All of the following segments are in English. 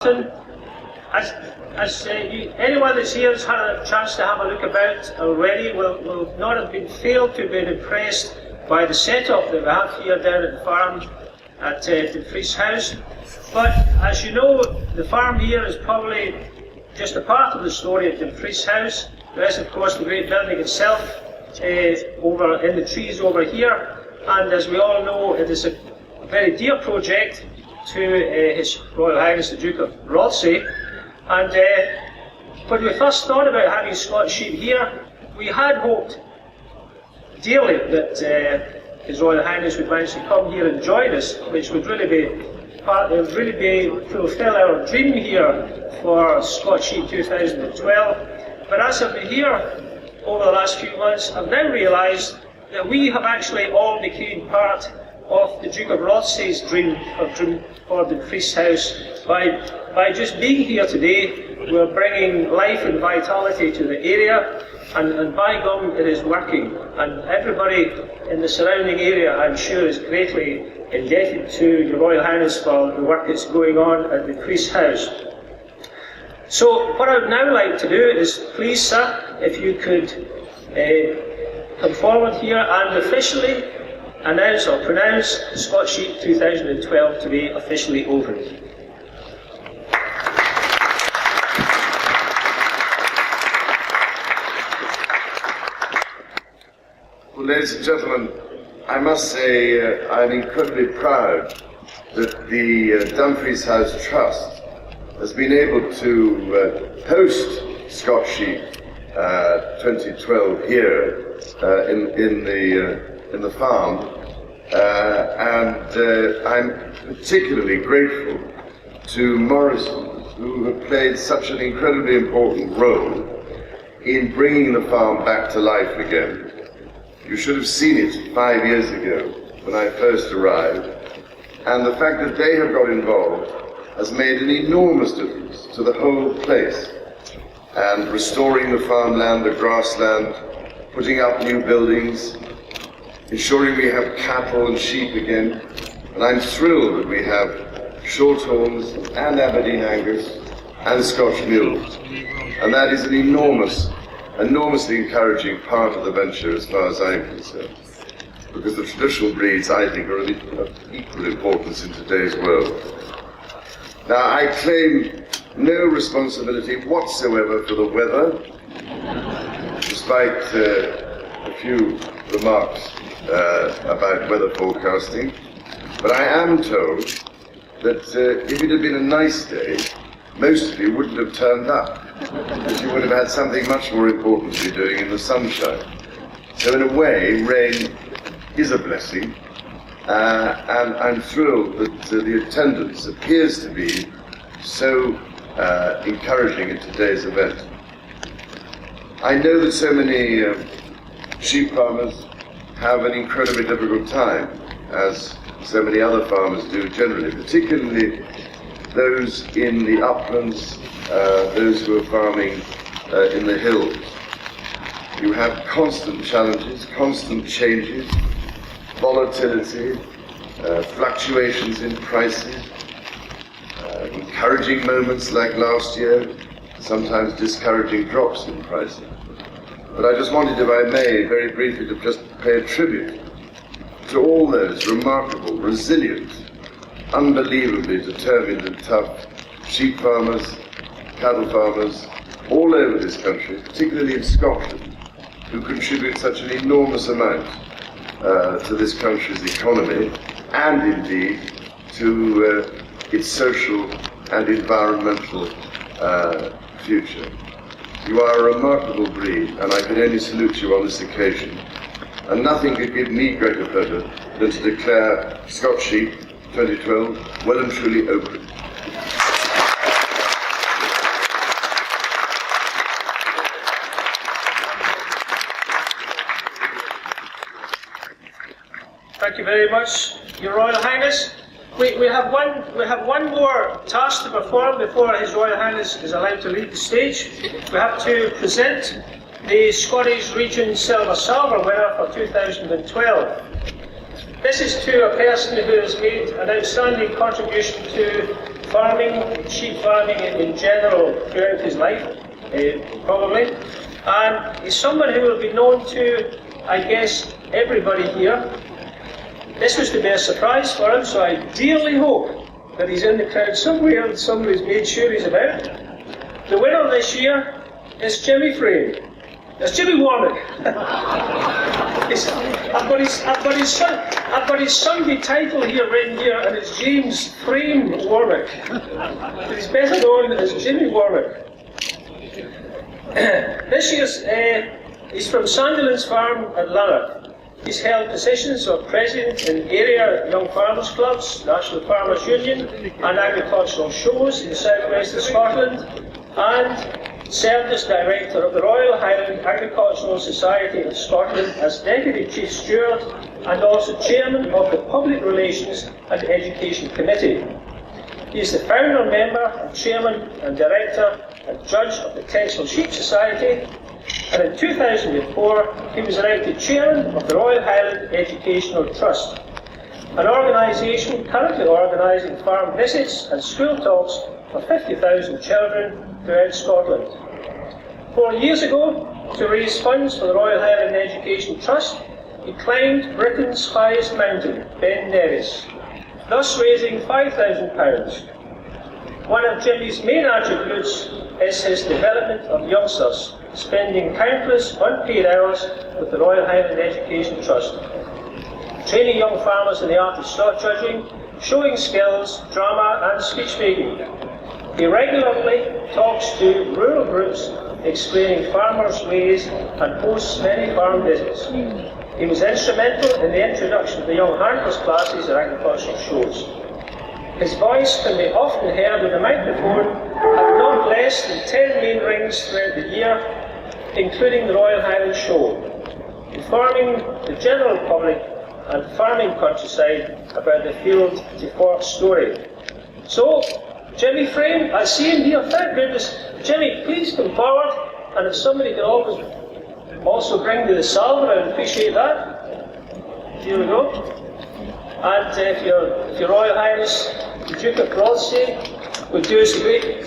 Anyone that's here has had a chance to have a look about already will not have been failed to have been impressed by the setup that we have here down at the farm at Dumfries House. But as you know, the farm here is probably just a part of the story at Dumfries House. There is, of course, the great building itself over in the trees over here, and as we all know, it is a very dear project to His Royal Highness the Duke of Rothesay. And when we first thought about having Scotsheep here, we had hoped dearly that His Royal Highness would manage to come here and join us, which would really fulfil our dream here for Scotsheep 2012. But as I've been here over the last few months, I've now realised that we have actually all become part of the Duke of Rothesay's dream for Dumfries House. By just being here today, we're bringing life and vitality to the area, and by gum, it is working. And everybody in the surrounding area, I'm sure, is greatly indebted to Your Royal Highness for the work that's going on at Dumfries House. So what I would now like to do is, please, sir, if you could come forward here and officially announce or pronounce Scotsheep 2012 to be officially opened. Well, ladies and gentlemen, I must say I'm incredibly proud that the Dumfries House Trust has been able to host Scotsheep 2012 here in the farm, and I'm particularly grateful to Morrison, who have played such an incredibly important role in bringing the farm back to life again. You should have seen it 5 years ago when I first arrived, and the fact that they have got involved has made an enormous difference to the whole place, and restoring the farmland, the grassland, putting up new buildings, ensuring we have cattle and sheep again. And I'm thrilled that we have Shorthorns and Aberdeen Angus and Scotch mules. And that is an enormously encouraging part of the venture as far as I'm concerned. Because the traditional breeds, I think, are of equal importance in today's world. Now, I claim no responsibility whatsoever for the weather, despite a few remarks about weather forecasting. But I am told that if it had been a nice day, most of you wouldn't have turned up, because you would have had something much more important to be doing in the sunshine. So in a way, rain is a blessing, and I'm thrilled that the attendance appears to be so encouraging in today's event. I know that so many sheep farmers have an incredibly difficult time, as so many other farmers do generally, particularly those in the uplands, those who are farming in the hills. You have constant challenges, constant changes, volatility, fluctuations in prices, encouraging moments like last year, sometimes discouraging drops in prices. But I just wanted, if I may, very briefly to just pay a tribute to all those remarkable, resilient, unbelievably determined and tough sheep farmers, cattle farmers, all over this country, particularly in Scotland, who contribute such an enormous amount to this country's economy, and indeed to its social and environmental future. You are a remarkable breed, and I can only salute you on this occasion. And nothing could give me greater pleasure than to declare Scotsheep 2012 well and truly open. Thank you very much, Your Royal Highness. We have one more task to perform before His Royal Highness is allowed to leave the stage. We have to present the Scottish Region Silver winner for 2012. This is to a person who has made an outstanding contribution to farming, sheep farming in general throughout his life, probably. And he's someone who will be known to, I guess, everybody here. This was to be a surprise for him, so I dearly hope that he's in the crowd somewhere and somebody's made sure he's about. The winner this year is Jimmy Frame. It's Jimmy Warwick. I've got his Sunday title here written here, and it's James Frame Warwick. But he's better known as Jimmy Warwick. This year's, he's from Sandilands Farm at Lanark. He's held positions of president in area young farmers clubs, National Farmers Union, and agricultural shows in southwest of Scotland, and served as director of the Royal Highland Agricultural Society of Scotland as deputy chief steward and also chairman of the Public Relations and Education Committee. He is the founder member and chairman and director and judge of the Texel Sheep Society, and in 2004 he was elected chairman of the Royal Highland Educational Trust, an organisation currently organising farm visits and school talks for 50,000 children throughout Scotland. 4 years ago, to raise funds for the Royal Highland Education Trust, he climbed Britain's highest mountain, Ben Nevis, thus raising £5,000. One of Jimmy's main attributes is his development of youngsters, spending countless unpaid hours with the Royal Highland Education Trust, training young farmers in the art of stock judging, showing skills, drama and speech making. He regularly talks to rural groups explaining farmers' ways and hosts many farm visits. He was instrumental in the introduction of the young handlers classes at agricultural shows. His voice can be often heard on the microphone at not less than 10 main rings throughout the year, including the Royal Highland Show, informing the general public and farming countryside about the field to fork story. So, Jimmy Frame, I see him here, thank goodness. Jimmy, please come forward, and if somebody could always also bring me the salver, I'd appreciate that. Here we go. And if your Royal Highness, the Duke of Broadsea, would do us the great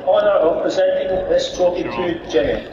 honour of presenting this trophy to Jimmy.